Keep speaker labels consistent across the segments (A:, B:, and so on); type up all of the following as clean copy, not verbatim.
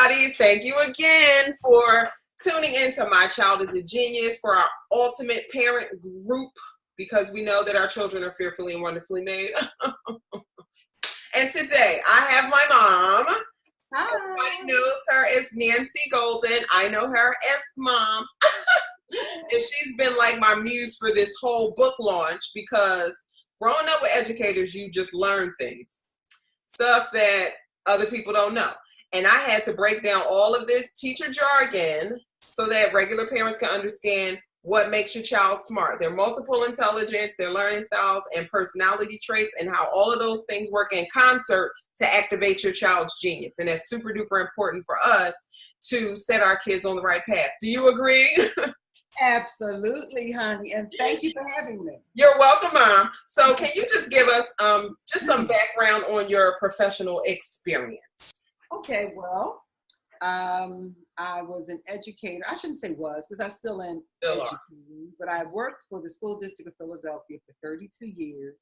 A: everybody. Thank you again for tuning into My Child is a Genius for our ultimate parent group, because we know that our children are fearfully and wonderfully made. And today I have my mom.
B: Hi.
A: Everybody knows her as Nancy Golden. I know her as Mom. And she's been like my muse for this whole book launch, because growing up with educators, you just learn things, stuff that other people don't know. And I had to break down all of this teacher jargon so that regular parents can understand what makes your child smart. Their multiple intelligence, their learning styles, and personality traits, and how all of those things work in concert to activate your child's genius. And that's super duper important for us to set our kids on the right path. Do you agree?
B: Absolutely, honey. And thank you for having me.
A: You're welcome, Mom. So can you just give us just some background on your professional experience?
B: Okay, well, I was an educator. I shouldn't say was, because I still am educating, but I worked for the School District of Philadelphia for 32 years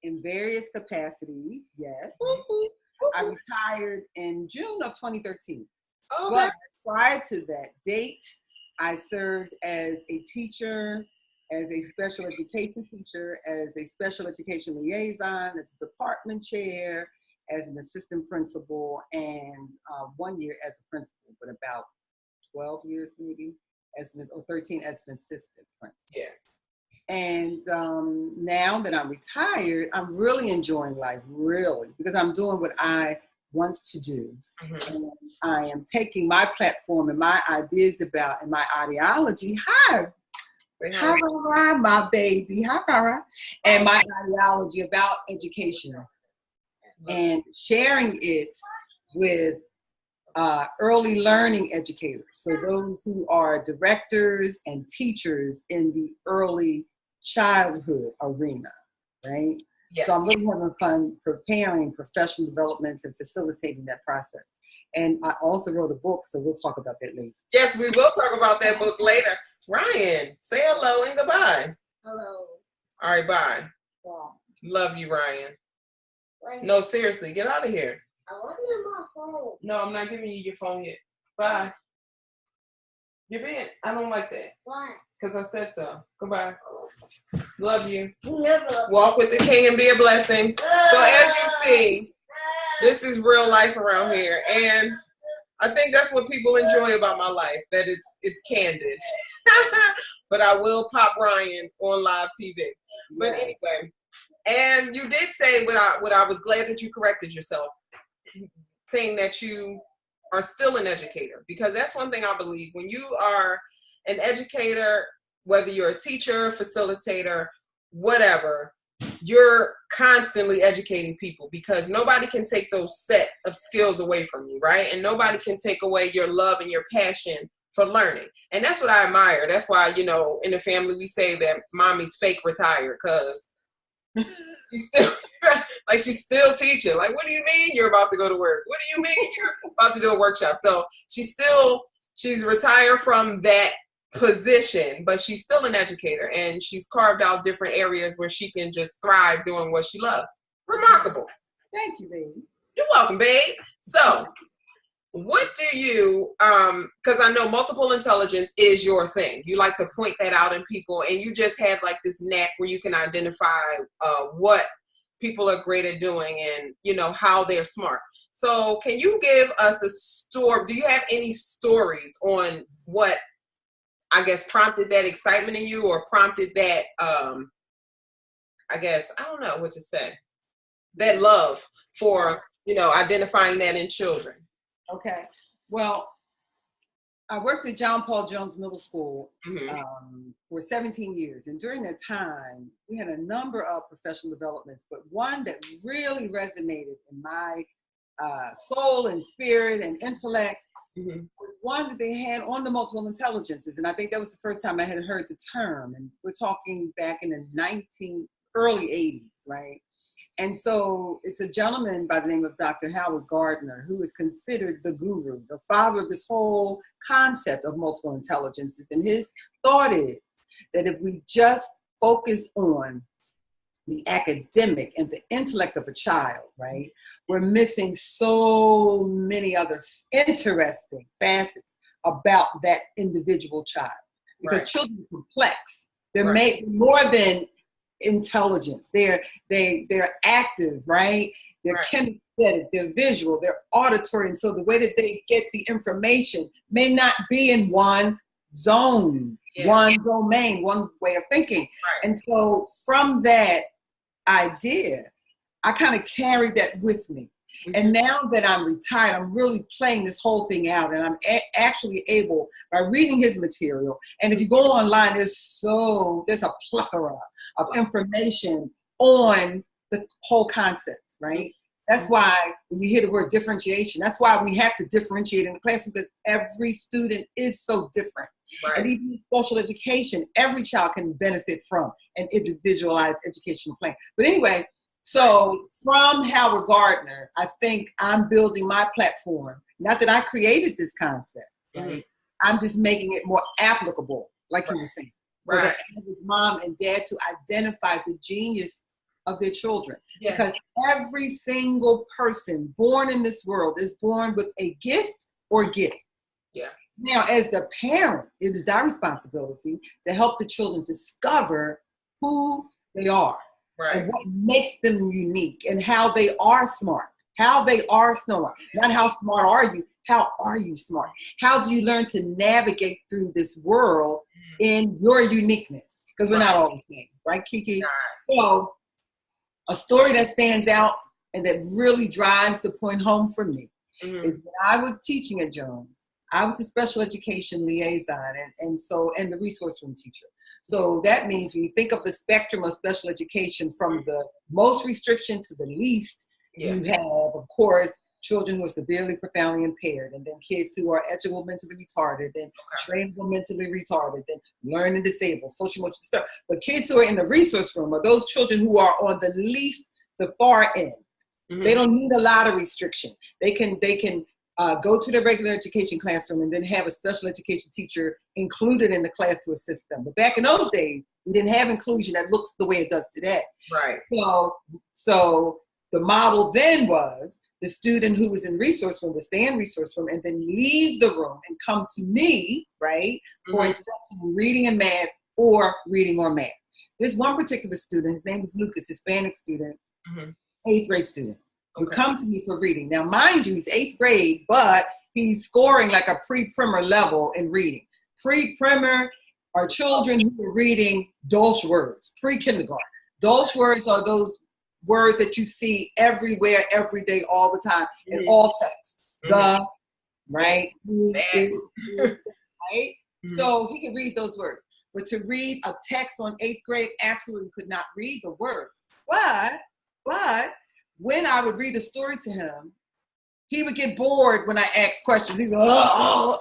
B: in various capacities. Yes. I retired in June of 2013.
A: Okay.
B: But prior to that date, I served as a teacher, as a special education teacher, as a special education liaison, as a department chair, as an assistant principal, and 1 year as a principal, but about 12 years maybe, or 13 as an assistant principal.
A: Yeah.
B: And now that I'm retired, I'm really enjoying life, really, because I'm doing what I want to do.
A: Mm-hmm.
B: And I am taking my platform and my ideas about, and my ideology, hi, my baby, and my ideology about education, and sharing it with early learning educators. So those who are directors and teachers in the early childhood arena, right?
A: Yes.
B: So I'm really having fun preparing professional developments and facilitating that process. And I also wrote a book, so we'll talk about that later.
A: Yes, we will talk about that book later. Ryan, say hello and goodbye.
C: Hello.
A: All right, bye.
C: Wow.
A: Love you, Ryan.
C: Right.
A: No, seriously, get out of here.
C: I want to get my phone.
A: No, I'm not giving you your phone yet. Bye. You're being, I don't like that.
C: Why?
A: Because I said so. Goodbye. Love you.
C: Never.
A: Walk with the king and be a blessing. So as you see, this is real life around here. And I think that's what people enjoy about my life, that it's candid. But I will pop Ryan on live TV. But anyway, and you did say what I was glad that you corrected yourself, saying that you are still an educator, because that's one thing I believe. When you are an educator, whether you're a teacher, facilitator, whatever, you're constantly educating people, because nobody can take those set of skills away from you, right? And nobody can take away your love and your passion for learning. And that's what I admire. That's why, you know, in the family, we say that mommy's fake retired, because she's still like, she's still teaching. Like, what do you mean you're about to go to work? What do you mean you're about to do a workshop? So she's retired from that position, but she's still an educator, and she's carved out different areas where she can just thrive doing what she loves. Remarkable.
B: Thank you, baby.
A: You're welcome, babe. So what do you, because I know multiple intelligence is your thing. You like to point that out in people, and you just have like this knack where you can identify what people are great at doing, and you know how they're smart. So can you give us a story? Do you have any stories on what, I guess, prompted that excitement in you, or prompted that, I guess, I don't know what to say, that love for, you know, identifying that in children?
B: Okay. Well, I worked at John Paul Jones Middle School for 17 years. And during that time, we had a number of professional developments, but one that really resonated in my soul and spirit and intellect was one that they had on the multiple intelligences. And I think that was the first time I had heard the term. And we're talking back in the early 80s, right? And so it's a gentleman by the name of Dr. Howard Gardner, who is considered the guru, the father of this whole concept of multiple intelligences. And his thought is that if we just focus on the academic and the intellect of a child, right, we're missing so many other interesting facets about that individual child. Because children are complex. They're made more than intelligence. They're active, right? They're kinesthetic, they're visual, they're auditory. And so the way that they get the information may not be in one zone, one domain, one way of thinking. And so from that idea, I kind of carried that with me. And now that I'm retired, I'm really playing this whole thing out, and I'm actually able, by reading his material, and if you go online, there's a plethora of information on the whole concept, right? That's why when you hear the word differentiation, that's why we have to differentiate in the classroom, because every student is so different. And even in special education, every child can benefit from an individualized educational plan. But anyway, so from Howard Gardner, I think I'm building my platform. Not that I created this concept, right? I'm just making it more applicable, like you were saying, for the average mom and dad to identify the genius of their children. Because every single person born in this world is born with a gift or gifts. Now, as the parent, it is our responsibility to help the children discover who they are. And what makes them unique, and how they are smart. How they are smart. Not how smart are you, how are you smart? How do you learn to navigate through this world in your uniqueness? Because we're not all the same, right, Kiki? So a story that stands out and that really drives the point home for me is when I was teaching at Jones, I was a special education liaison and the resource room teacher. So that means when you think of the spectrum of special education, from the most restriction to the least, you have, of course, children who are severely, profoundly impaired, and then kids who are educable mentally retarded, and trainable mentally retarded, and learning disabled, social emotional disturbed. But kids who are in the resource room are those children who are on the far end. They don't need a lot of restriction. They can go to their regular education classroom and then have a special education teacher included in the class to assist them. But back in those days, we didn't have inclusion that looks the way it does today. So the model then was the student who was in resource room would stay in resource room and then leave the room and come to me, right, for instruction in reading and math, or reading or math. This one particular student, his name was Lucas, Hispanic student, 8th grade student, would come to me for reading. Now, mind you, he's 8th grade, but he's scoring like a pre-primer level in reading. Pre-primer are children who are reading Dolch words, pre-kindergarten. Dolch words are those words that you see everywhere, every day, all the time, in all texts. The, right? Right? So he could read those words. But to read a text on 8th grade, absolutely could not read the words. But when I would read a story to him, he would get bored when I asked questions. He'd go,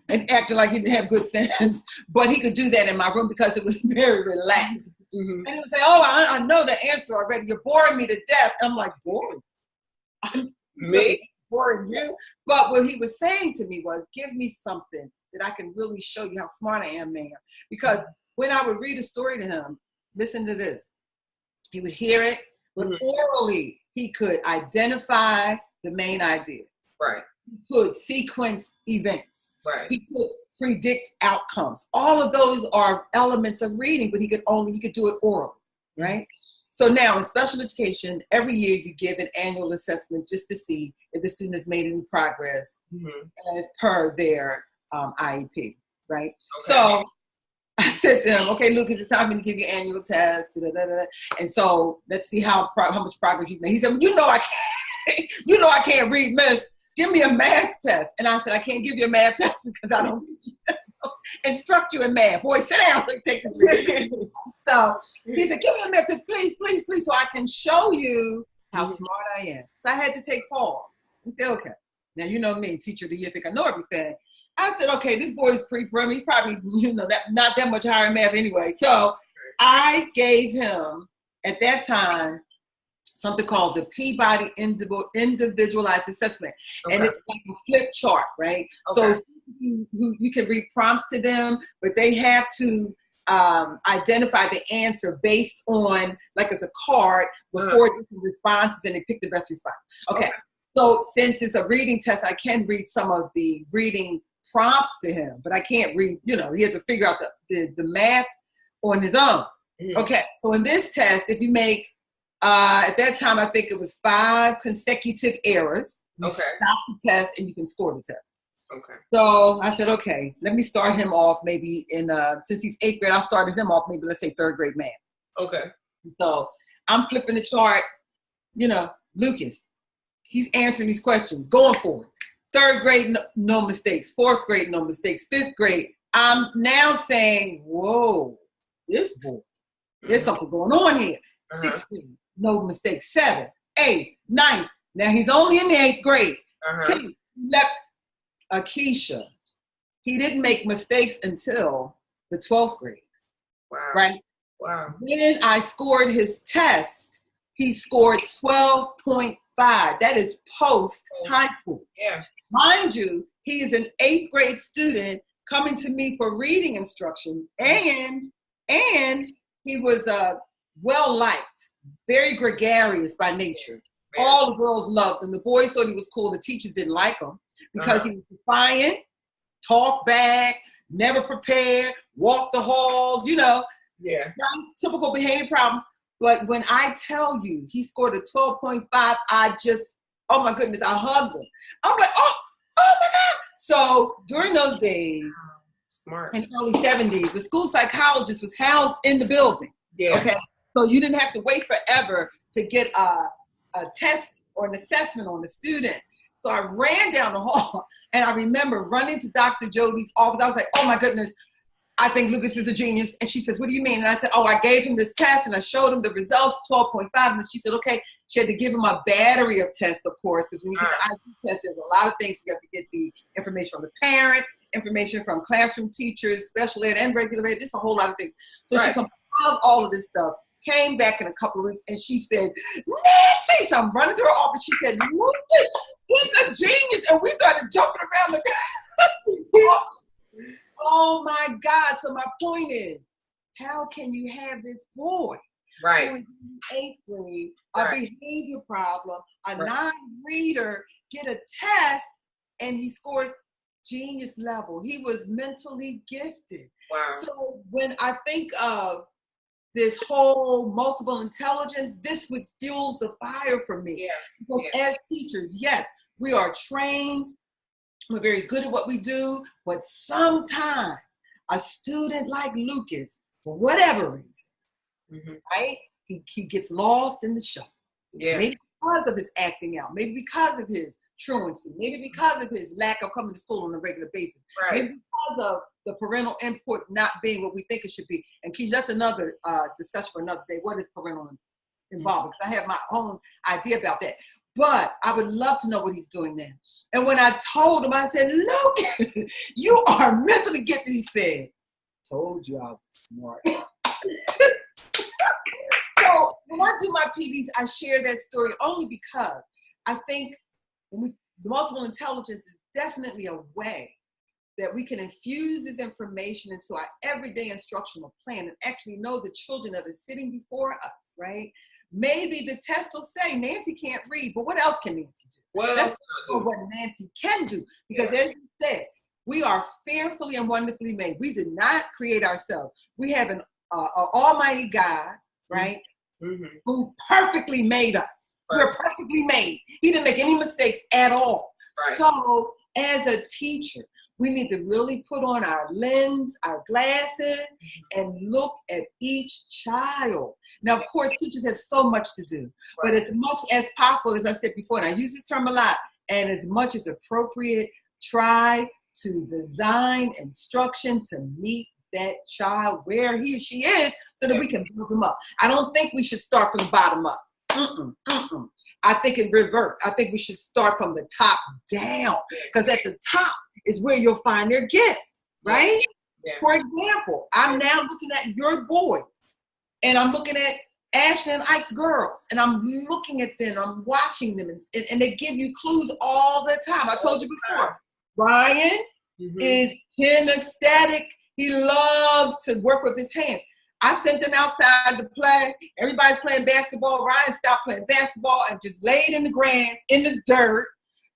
B: and acting like he didn't have good sense. But he could do that in my room because it was very relaxed. And he would say, I know the answer already. You're boring me to death. I'm like, boring? Me? Boring you? But what he was saying to me was, give me something that I can really show you how smart I am, man. Because when I would read a story to him, listen to this. He would hear it, but orally, he could identify the main idea. He could sequence events. He could predict outcomes. All of those are elements of reading, but he could do it orally, right? So now in special education, every year you give an annual assessment just to see if the student has made any progress as per their IEP, right? So I said to him, okay, Lucas, it's time for me to give you an annual test. And so let's see how much progress you've made. He said, well, I can't read, miss. Give me a math test. And I said, I can't give you a math test because I don't instruct you in math. Boy, sit down and take this. So he said, give me a math test, please, please, please, so I can show you how smart I am. So I had to take pause. He said, okay. Now, you know me, teacher of the year, think I know everything. I said, okay, this boy's pre-prim. He's probably, not that much higher in math anyway. So I gave him, at that time, something called the Peabody Individualized Assessment. And it's like a flip chart, right? So you can read prompts to them, but they have to identify the answer based on, like, it's a card with 4 different responses, and they pick the best response. Okay. So since it's a reading test, I can read some of the reading prompts to him, but I can't read, he has to figure out the math on his own. Okay, so in this test, if you make, at that time, I think it was 5 consecutive errors, you stop the test and you can score the test.
A: Okay.
B: So I said, okay, let me start him off maybe in, since he's 8th grade, I started him off maybe, let's say 3rd grade math.
A: Okay.
B: So I'm flipping the chart, Lucas, he's answering these questions, going for it. 3rd grade, no mistakes. 4th grade, no mistakes. 5th grade, I'm now saying, whoa, this boy, there's something going on here. 6th grade, no mistakes. 7th, 8th, 9th. Now he's only in the 8th grade. 10th, Aquisha, he didn't make mistakes until the 12th grade.
A: Wow.
B: Right?
A: Wow.
B: When I scored his test, he scored 12.5. That is post high school.
A: Yeah.
B: Mind you, he is an 8th grade student coming to me for reading instruction, and he was well liked, very gregarious by nature.
A: Man.
B: All the girls loved him. The boys thought he was cool. The teachers didn't like him because he was defiant, talk back, never prepared, walk the halls,
A: Yeah.
B: right? Typical behavior problems. But when I tell you he scored a 12.5, I just, oh my goodness, I hugged him. I'm like, oh my God. So during those days,
A: smart,
B: in the early 70s, the school psychologist was housed in the building.
A: Yeah.
B: Okay. So you didn't have to wait forever to get a test or an assessment on the student. So I ran down the hall, and I remember running to Dr. Jody's office. I was like, oh my goodness, I think Lucas is a genius. And she says, what do you mean? And I said, oh, I gave him this test, and I showed him the results, 12.5. And she said, okay. She had to give him a battery of tests, of course, because when you get the IQ test, there's a lot of things. You have to get the information from the parent, information from classroom teachers, special ed, and regular ed. Just a whole lot of things. So she compiled all of this stuff, came back in a couple of weeks, and she said, Nancy! So I'm running to her office. She said, Lucas, he's a genius. And we started jumping around the Oh my God. So my point is, how can you have this boy who is in 8th grade, a behavior problem, a non-reader, get a test, and he scores genius level? He was mentally gifted.
A: Wow.
B: So when I think of this whole multiple intelligence, this would fuels the fire for me.
A: Yeah.
B: Because as teachers, yes, we are trained. We're very good at what we do, but sometimes a student like Lucas, for whatever reason, right? He gets lost in the shuffle.
A: Yeah.
B: Maybe because of his acting out, maybe because of his truancy, maybe because of his lack of coming to school on a regular basis, maybe because of the parental input not being what we think it should be. And Keisha, that's another discussion for another day. What is parental involvement? Because I have my own idea about that. But I would love to know what he's doing now. And when I told him, I said, look, you are mentally gifted. He said, told you I was smart. So when I do my PDs, I share that story only because I think the multiple intelligence is definitely a way that we can infuse this information into our everyday instructional plan and actually know the children that are sitting before us, right? Maybe the test will say Nancy can't read, but what else can Nancy do? Let's know what Nancy can do. Because as you said, we are fearfully and wonderfully made. We did not create ourselves. We have an almighty God, right? Who perfectly made us. We're perfectly made. He didn't make any mistakes at all. So as a teacher, we need to really put on our lens, our glasses, and look at each child. Now, of course, teachers have so much to do, but as much as possible, as I said before, and I use this term a lot, and as much as appropriate, try to design instruction to meet that child where he or she is so that we can build them up. I don't think we should start from the bottom up. I think in reverse. I think we should start from the top down, because at the top is where you'll find their gift, right? Yeah. For example, I'm now looking at your boys, and I'm looking at Ashley and Ike's girls, and I'm looking at them, I'm watching them, and they give you clues all the time. I told you before, Brian is kinesthetic. He loves to work with his hands. I sent him outside to play. Everybody's playing basketball. Ryan stopped playing basketball and just laid in the grass, in the dirt,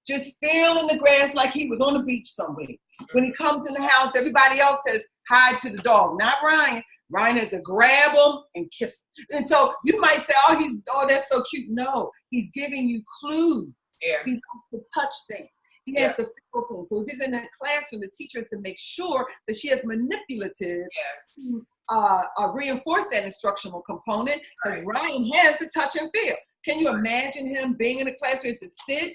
B: just feeling the grass like he was on the beach somewhere. When he comes in the house, everybody else says hi to the dog, not Ryan. Ryan has to grab him and kiss him. And so you might say, oh, that's so cute. No, he's giving you clues.
A: Yeah.
B: He has to touch things. He has to feel things. So if he's in a classroom, the teacher has to make sure that she has manipulative to reinforce that instructional component, because Ryan has to touch and feel. Can you imagine him being in a class where he has to sit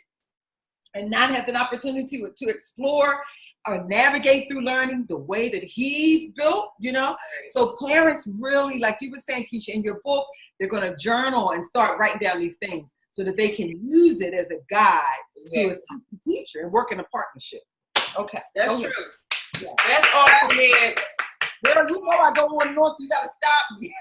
B: and not have an opportunity to explore or navigate through learning the way that he's built, you know? So parents really, like you were saying, Keisha, in your book, they're going to journal and start writing down these things so that they can use it as a guide to assist the teacher and work in a partnership. Okay.
A: That's true. Yeah. That's awesome, man.
B: Girl, you know I go on north, you got to stop me.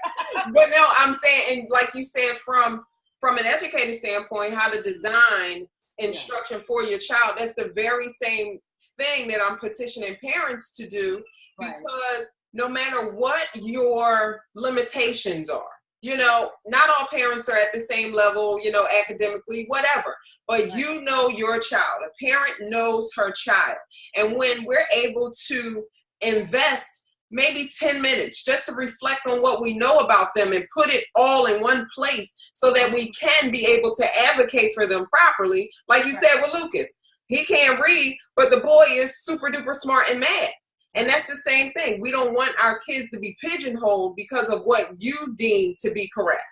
A: But no, I'm saying, and like you said, from an educator standpoint, how to design instruction for your child, that's the very same thing that I'm petitioning parents to do, because no matter what your limitations are, you know, not all parents are at the same level, you know, academically, whatever, but you know your child. A parent knows her child. And when we're able to invest maybe 10 minutes just to reflect on what we know about them and put it all in one place so that we can be able to advocate for them properly. Like you said with Lucas, he can't read, but the boy is super duper smart in math. And that's the same thing. We don't want our kids to be pigeonholed because of what you deem to be correct.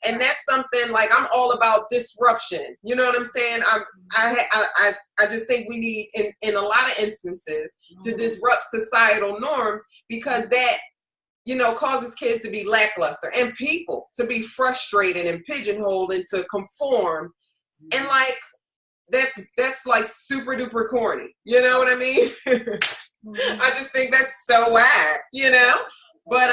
A: And that's something like, I'm all about disruption. You know what I'm saying? I just think we need, in a lot of instances, to disrupt societal norms, because that, you know, causes kids to be lackluster and people to be frustrated and pigeonholed and to conform. And like, that's like super duper corny. You know what I mean? I just think that's so whack, you know? But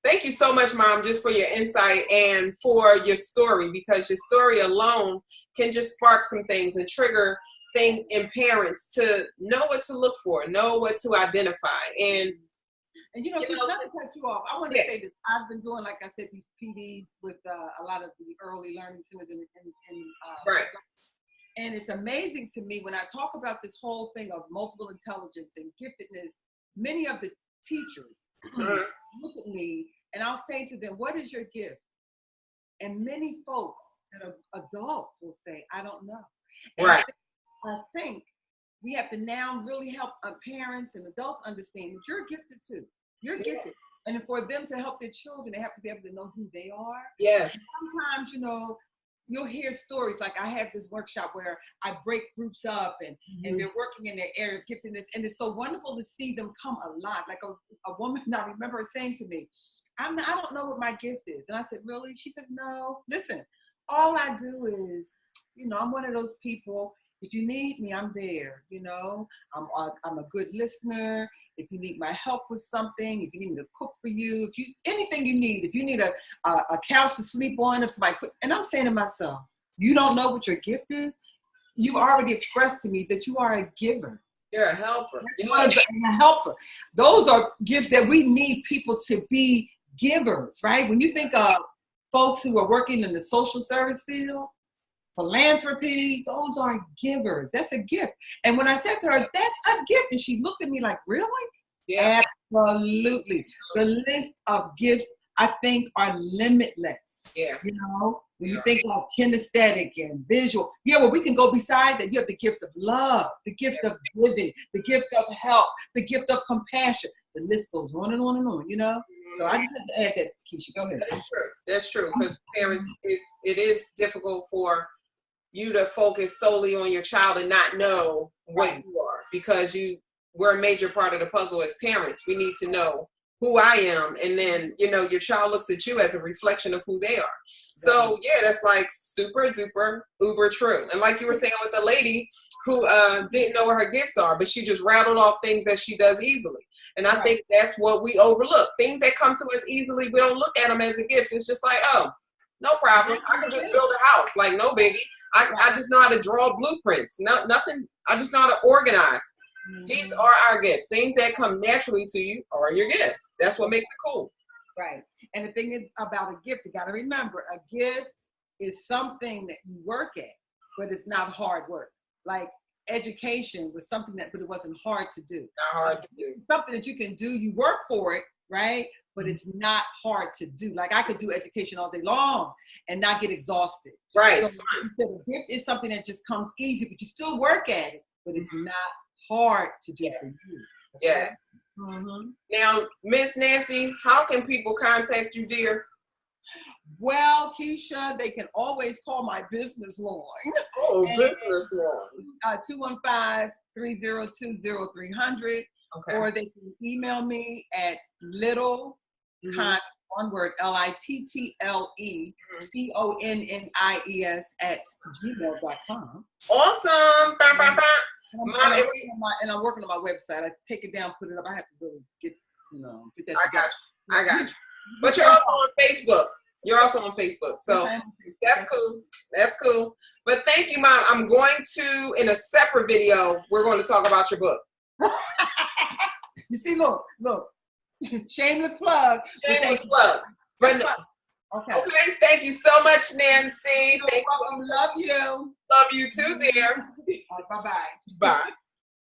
A: thank you so much, Mom, just for your insight and for your story, because your story alone can just spark some things and trigger things in parents to know what to look for, know what to identify. And
B: you know, not to cut you off, I want to say that I've been doing, like I said, these PDs with a lot of the early learning centers and it's amazing to me when I talk about this whole thing of multiple intelligence and giftedness. Many of the teachers look at me and I'll say to them, what is your gift? And many folks that are adults will say, I don't know. And I think we have to now really help parents and adults understand that you're gifted too. You're gifted. And for them to help their children, they have to be able to know who they are.
A: Yes.
B: And sometimes, you know, you'll hear stories like I have this workshop where I break groups up and they're working in their area of giftedness. And it's so wonderful to see them come alive. Like a woman, I remember her saying to me, I don't know what my gift is. And I said, really? She says, no, listen, all I do is, you know, I'm one of those people, if you need me, I'm there, you know, I'm a good listener. If you need my help with something, if you need me to cook for you, anything you need, if you need a couch to sleep on, if somebody and I'm saying to myself, you don't know what your gift is? You've already expressed to me that you are a giver.
A: You're a helper.
B: You're a helper. Those are gifts that we need people to be givers, right? When you think of folks who are working in the social service field, philanthropy, those are givers. That's a gift. And when I said to her, that's a gift, and she looked at me like, really? Yeah. Absolutely. The list of gifts, I think, are limitless. Yeah. You know, when you think of kinesthetic and visual, well, we can go beside that. You have the gift of love, the gift of giving, the gift of help, the gift of compassion. The list goes on and on and on, you know? So I just had to add that, Keisha. Go ahead.
A: That's true. That's true. Because parents, it is difficult for you to focus solely on your child and not know what you are, because we're a major part of the puzzle as parents. We need to know who I am, and then, you know, your child looks at you as a reflection of who they are. So yeah, that's like super duper uber true. And like you were saying with the lady who didn't know what her gifts are, but she just rattled off things that she does easily. And I think that's what we overlook. Things that come to us easily, we don't look at them as a gift. It's just like, oh, no problem. I can just build a house, like no biggie. I just know how to draw blueprints. Nothing. I just know how to organize. These are our gifts. Things that come naturally to you are your gifts. That's what makes it cool.
B: Right. And the thing is about a gift, you got to remember, a gift is something that you work at, but it's not hard work. Like education was something that, but it wasn't hard to do.
A: Not hard to do.
B: Something that you can do, you work for it, right? But it's not hard to do. Like I could do education all day long and not get exhausted.
A: Right.
B: So the gift is something that just comes easy, but you still work at it, but it's not hard to do for you.
A: Yeah. Now, Miss Nancy, how can people contact you, dear?
B: Well, Keisha, they can always call my business line.
A: Oh, business line.
B: 215-302-0300.
A: Okay.
B: Or they can email me at little, one word, LITTLECONNIES @gmail.com.
A: Awesome.
B: And I'm working on my website. I take it down, put it up. I have to really get that together.
A: I got you. But you're also on Facebook. You're also on Facebook. So that's cool. That's cool. But thank you, Mom. I'm going to, in a separate video, we're going to talk about your book.
B: You see, look. Shameless plug.
A: Shameless plug. But okay, thank you so much, Nancy.
B: You're welcome. Love you.
A: Love you too, dear.
B: Bye-bye.
A: Bye.